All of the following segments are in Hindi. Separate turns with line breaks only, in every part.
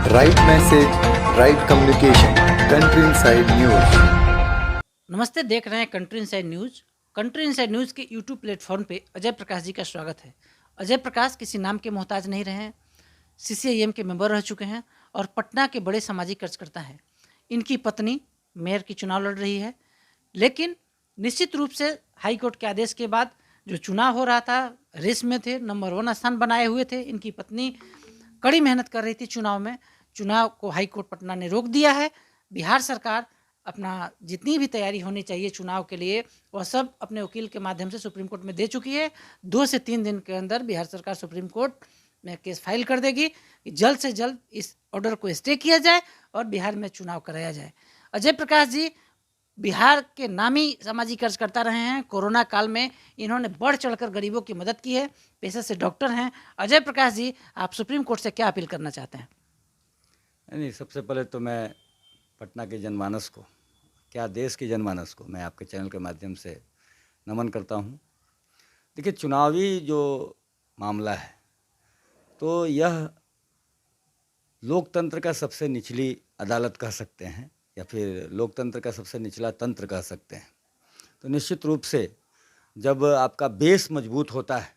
Right message, right communication, country inside news.
नमस्ते, देख रहे हैं country inside news. Country inside news के यूट्यूब प्लेटफॉर्म पे अजय प्रकाश जी का स्वागत है। अजय प्रकाश किसी नाम के मोहताज नहीं रहे हैं। सीसीआईएम के मेंबर रह चुके हैं और पटना के बड़े सामाजिक कार्यकर्ता हैं। इनकी पत्नी मेयर की चुनाव लड़ रही है, लेकिन निश्चित रूप से हाई कोर्ट के आदेश के बाद जो चुनाव हो रहा था, रेस में थे, नंबर 1 स्थान बनाए हुए थे। इनकी पत्नी कड़ी मेहनत कर रही थी चुनाव में। चुनाव को हाई कोर्ट पटना ने रोक दिया है। बिहार सरकार अपना जितनी भी तैयारी होनी चाहिए चुनाव के लिए, वह सब अपने वकील के माध्यम से सुप्रीम कोर्ट में दे चुकी है। 2 से 3 दिन के अंदर बिहार सरकार सुप्रीम कोर्ट में केस फाइल कर देगी कि जल्द से जल्द इस ऑर्डर को स्टे किया जाए और बिहार में चुनाव कराया जाए। अजय प्रकाश जी बिहार के नामी सामाजिक कार्यकर्ता रहे हैं। कोरोना काल में इन्होंने बढ़ चढ़कर गरीबों की मदद की है। पेशे से डॉक्टर हैं। अजय प्रकाश जी, आप सुप्रीम कोर्ट से क्या अपील करना चाहते हैं?
नहीं, सबसे पहले तो मैं पटना के जनमानस को, क्या देश के जनमानस को मैं आपके चैनल के माध्यम से नमन करता हूँ। देखिए, चुनावी जो मामला है तो यह लोकतंत्र का सबसे निचली अदालत कह सकते हैं या फिर लोकतंत्र का सबसे निचला तंत्र कह सकते हैं। तो निश्चित रूप से जब आपका बेस मजबूत होता है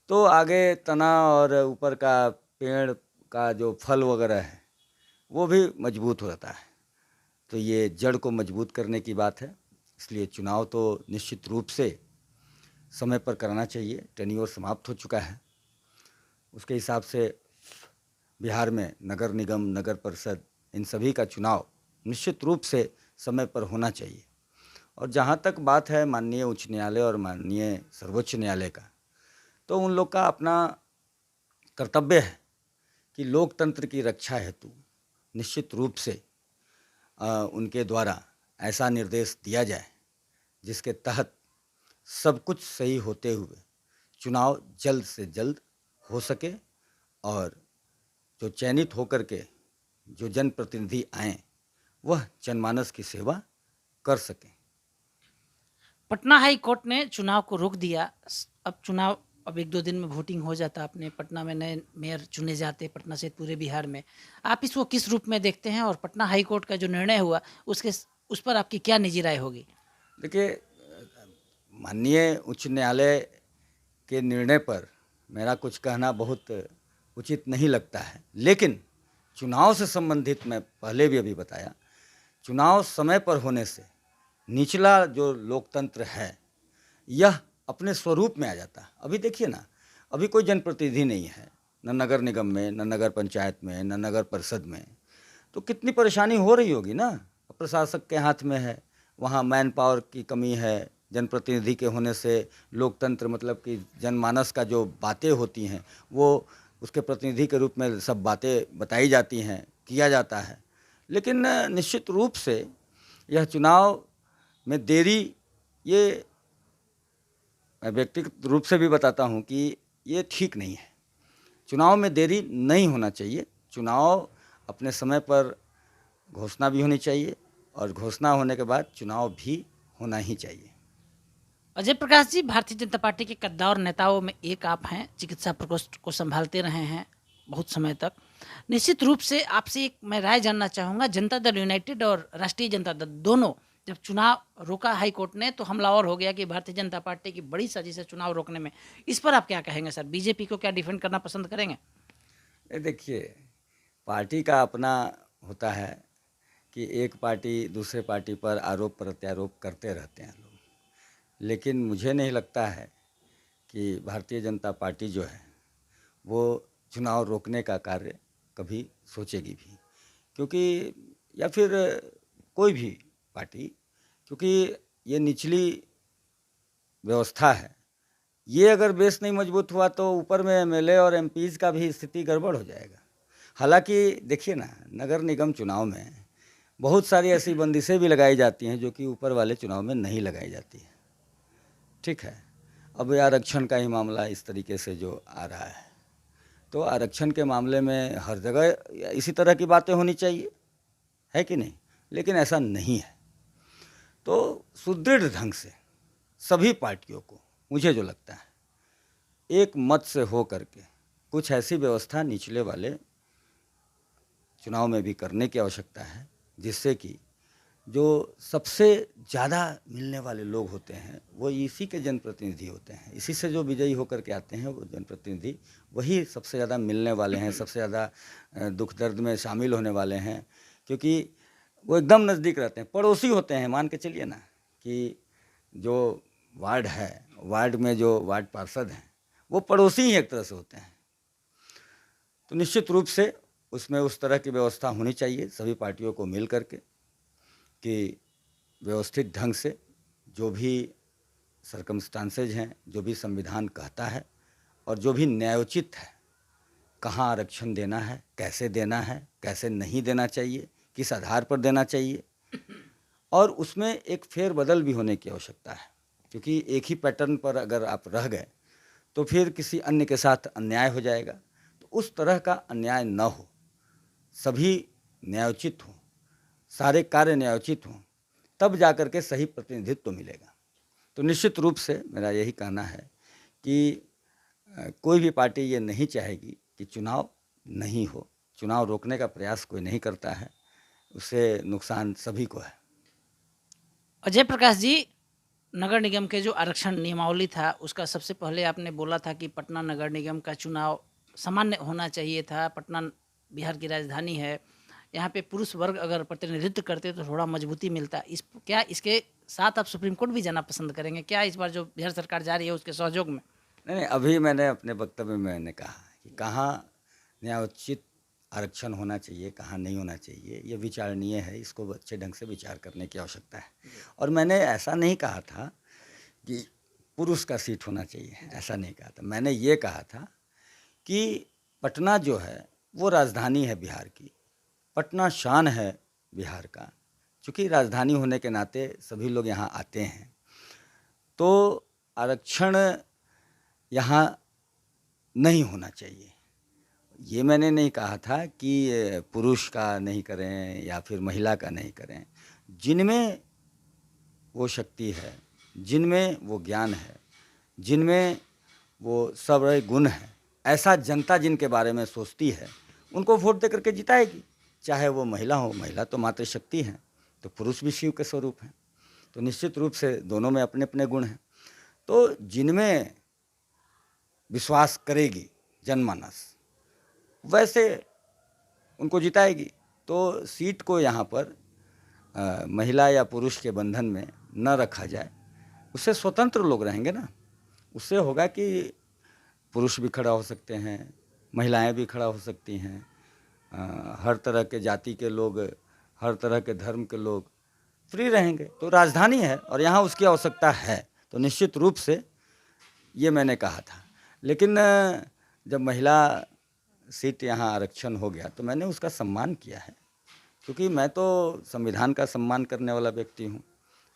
तो आगे तना और ऊपर का पेड़ का जो फल वगैरह है वो भी मजबूत हो जाता है। तो ये जड़ को मजबूत करने की बात है। इसलिए चुनाव तो निश्चित रूप से समय पर कराना चाहिए। टेन्योर समाप्त हो चुका है। उसके हिसाब से बिहार में नगर निगम, नगर परिषद, इन सभी का चुनाव निश्चित रूप से समय पर होना चाहिए। और जहाँ तक बात है माननीय उच्च न्यायालय और माननीय सर्वोच्च न्यायालय का, तो उन लोग का अपना कर्तव्य है कि लोकतंत्र की रक्षा हेतु निश्चित रूप से उनके द्वारा ऐसा निर्देश दिया जाए जिसके तहत सब कुछ सही होते हुए चुनाव जल्द से जल्द हो सके और जो चयनित होकर के जो जनप्रतिनिधि आएँ वह जनमानस की सेवा कर सकें।
पटना हाई कोर्ट ने चुनाव को रोक दिया। अब 1-2 दिन में वोटिंग हो जाता, अपने पटना में नए मेयर चुने जाते, पटना से पूरे बिहार में। आप इसको किस रूप में देखते हैं और पटना हाई कोर्ट का जो निर्णय हुआ उस पर आपकी क्या निजी राय होगी?
देखिए, माननीय उच्च न्यायालय के निर्णय पर मेरा कुछ कहना बहुत उचित नहीं लगता है, लेकिन चुनाव से संबंधित मैं पहले भी अभी बताया, चुनाव समय पर होने से निचला जो लोकतंत्र है यह अपने स्वरूप में आ जाता है। अभी देखिए ना, अभी कोई जनप्रतिनिधि नहीं है, न नगर निगम में, न नगर पंचायत में, न नगर परिषद में। तो कितनी परेशानी हो रही होगी ना। प्रशासक के हाथ में है, वहाँ मैन पावर की कमी है। जनप्रतिनिधि के होने से लोकतंत्र मतलब कि जनमानस का जो बातें होती हैं वो उसके प्रतिनिधि के रूप में सब बातें बताई जाती हैं, किया जाता है। लेकिन निश्चित रूप से यह चुनाव में देरी, ये मैं व्यक्तिगत रूप से भी बताता हूँ कि ये ठीक नहीं है। चुनाव में देरी नहीं होना चाहिए। चुनाव अपने समय पर घोषणा भी होनी चाहिए और घोषणा होने के बाद चुनाव भी होना ही चाहिए।
अजय प्रकाश जी, भारतीय जनता पार्टी के कद्दावर नेताओं में एक आप हैं। चिकित्सा प्रकोष्ठ को संभालते रहे हैं बहुत समय तक। निश्चित रूप से आपसे एक मैं राय जानना चाहूँगा। जनता दल यूनाइटेड और राष्ट्रीय जनता दल दोनों जब चुनाव रोका हाई कोर्ट ने तो हमलावर हो गया कि भारतीय जनता पार्टी की बड़ी साजिश है चुनाव रोकने में। इस पर आप क्या कहेंगे सर? बीजेपी को क्या डिफेंड करना पसंद करेंगे?
देखिए, पार्टी का अपना होता है कि एक पार्टी दूसरे पार्टी पर आरोप प्रत्यारोप करते रहते हैं लोग, लेकिन मुझे नहीं लगता है कि भारतीय जनता पार्टी जो है वो चुनाव रोकने का कार्य कभी सोचेगी भी, क्योंकि या फिर कोई भी पार्टी, क्योंकि ये निचली व्यवस्था है। ये अगर बेस नहीं मजबूत हुआ तो ऊपर में एमएलए और एमपीज़ का भी स्थिति गड़बड़ हो जाएगा। हालांकि देखिए ना, नगर निगम चुनाव में बहुत सारी ऐसी बंदिशें भी लगाई जाती हैं जो कि ऊपर वाले चुनाव में नहीं लगाई जाती है। ठीक है, अब आरक्षण का ही मामला इस तरीके से जो आ रहा है, तो आरक्षण के मामले में हर जगह इसी तरह की बातें होनी चाहिए, है कि नहीं? लेकिन ऐसा नहीं है। तो सुदृढ़ ढंग से सभी पार्टियों को, मुझे जो लगता है, एक मत से हो करके कुछ ऐसी व्यवस्था निचले वाले चुनाव में भी करने की आवश्यकता है, जिससे कि जो सबसे ज़्यादा मिलने वाले लोग होते हैं वो इसी के जनप्रतिनिधि होते हैं। इसी से जो विजयी होकर के आते हैं वो जनप्रतिनिधि वही सबसे ज़्यादा मिलने वाले हैं, सबसे ज़्यादा दुख दर्द में शामिल होने वाले हैं, क्योंकि वो एकदम नज़दीक रहते हैं, पड़ोसी होते हैं। मान के चलिए ना कि जो वार्ड है, वार्ड में जो वार्ड पार्षद हैं वो पड़ोसी ही एक तरह से होते हैं। तो निश्चित रूप से उसमें उस तरह की व्यवस्था होनी चाहिए सभी पार्टियों को मिल करके, कि व्यवस्थित ढंग से जो भी सर्कमस्टांसेज हैं, जो भी संविधान कहता है और जो भी न्यायोचित है, कहाँ आरक्षण देना है, कैसे नहीं देना चाहिए, किस आधार पर देना चाहिए, और उसमें एक फेरबदल भी होने की आवश्यकता है। क्योंकि एक ही पैटर्न पर अगर आप रह गए तो फिर किसी अन्य के साथ अन्याय हो जाएगा। तो उस तरह का अन्याय न हो, सभी न्यायोचित हों, सारे कार्य न्यायोचित हों, तब जाकर के सही प्रतिनिधित्व मिलेगा। तो निश्चित रूप से मेरा यही कहना है कि कोई भी पार्टी ये नहीं चाहेगी कि चुनाव नहीं हो। चुनाव रोकने का प्रयास कोई नहीं करता है, उससे नुकसान सभी को है।
अजय प्रकाश जी, नगर निगम के जो आरक्षण नियमावली था उसका सबसे पहले आपने बोला था कि पटना नगर निगम का चुनाव सामान्य होना चाहिए था। पटना बिहार की राजधानी है, यहाँ पे पुरुष वर्ग अगर प्रतिनिधित्व करते तो थोड़ा मजबूती मिलता। क्या इसके साथ आप सुप्रीम कोर्ट भी जाना पसंद करेंगे क्या इस बार जो बिहार सरकार जा रही है उसके सहयोग में?
नहीं, अभी मैंने अपने वक्तव्य में मैंने कहा कि कहाँ न्यायोचित आरक्षण होना चाहिए, कहाँ नहीं होना चाहिए, ये विचारणीय है। इसको अच्छे ढंग से विचार करने की आवश्यकता है। और मैंने ऐसा नहीं कहा था कि पुरुष का सीट होना चाहिए, ऐसा नहीं कहा था। मैंने ये कहा था कि पटना जो है वो राजधानी है बिहार की, पटना शान है बिहार का। चूँकि राजधानी होने के नाते सभी लोग यहाँ आते हैं, तो आरक्षण यहाँ नहीं होना चाहिए। ये मैंने नहीं कहा था कि पुरुष का नहीं करें या फिर महिला का नहीं करें। जिनमें वो शक्ति है, जिनमें वो ज्ञान है, जिनमें वो सब गुण है, ऐसा जनता जिनके बारे में सोचती है उनको वोट दे करके जिताएगी। चाहे वो महिला हो, महिला तो मातृशक्ति हैं, तो पुरुष भी शिव के स्वरूप हैं। तो निश्चित रूप से दोनों में अपने अपने गुण हैं। तो जिनमें विश्वास करेगी जनमानस वैसे उनको जिताएगी। तो सीट को यहाँ पर महिला या पुरुष के बंधन में न रखा जाए, उससे स्वतंत्र लोग रहेंगे ना। उससे होगा कि पुरुष भी खड़ा हो सकते हैं, महिलाएं भी खड़ा हो सकती हैं, हर तरह के जाति के लोग, हर तरह के धर्म के लोग फ्री रहेंगे। तो राजधानी है और यहाँ उसकी आवश्यकता है, तो निश्चित रूप से ये मैंने कहा था। लेकिन जब महिला सीट यहाँ आरक्षण हो गया तो मैंने उसका सम्मान किया है, क्योंकि मैं तो संविधान का सम्मान करने वाला व्यक्ति हूँ,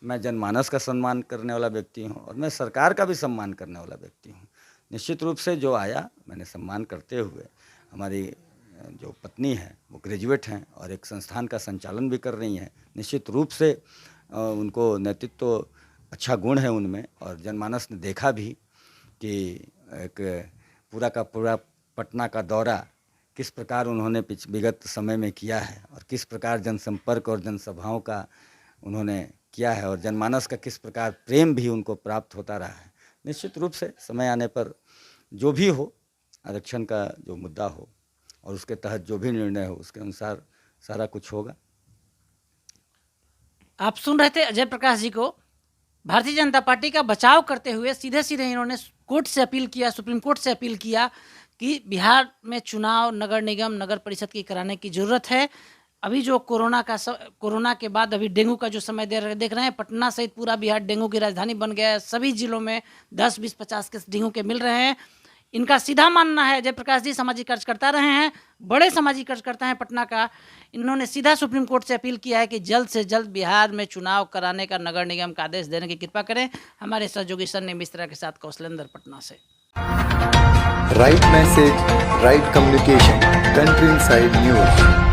मैं जनमानस का सम्मान करने वाला व्यक्ति हूँ और मैं सरकार का भी सम्मान करने वाला व्यक्ति हूँ। निश्चित रूप से जो आया मैंने सम्मान करते हुए, हमारी जो पत्नी है वो ग्रेजुएट हैं और एक संस्थान का संचालन भी कर रही हैं। निश्चित रूप से उनको नेतृत्व तो अच्छा गुण है उनमें, और जनमानस ने देखा भी कि एक पूरा का पूरा पटना का दौरा किस प्रकार उन्होंने विगत समय में किया है और किस प्रकार जनसंपर्क और जनसभाओं का उन्होंने किया है और जनमानस का किस प्रकार प्रेम भी उनको प्राप्त होता रहा है। निश्चित रूप से समय आने पर जो भी हो, आरक्षण का जो मुद्दा हो और उसके तहत जो भी निर्णय हो, उसके अनुसार सारा कुछ होगा।
आप सुन रहे थे अजय प्रकाश जी को। भारतीय जनता पार्टी का बचाव करते हुए सीधे सीधे इन्होंने कोर्ट से अपील किया, सुप्रीम कोर्ट से अपील किया कि बिहार में चुनाव नगर निगम, नगर परिषद की कराने की ज़रूरत है। अभी जो कोरोना के बाद अभी डेंगू का जो समय देख रहे हैं, पटना सहित पूरा बिहार डेंगू की राजधानी बन गया है। सभी जिलों में 10, 20, 50 केस डेंगू के मिल रहे हैं। इनका सीधा मानना है, जयप्रकाश जी सामाजिक कार्यकर्ता रहे हैं, बड़े सामाजिक कार्यकर्ता हैं पटना का। इन्होंने सीधा सुप्रीम कोर्ट से अपील किया है कि जल्द से जल्द बिहार में चुनाव कराने का नगर निगम का आदेश देने की कृपा करें। हमारे सहयोगी सन्नी मिश्रा के साथ कौशलेंद्र, पटना से।
Right message, right communication. Country Inside News.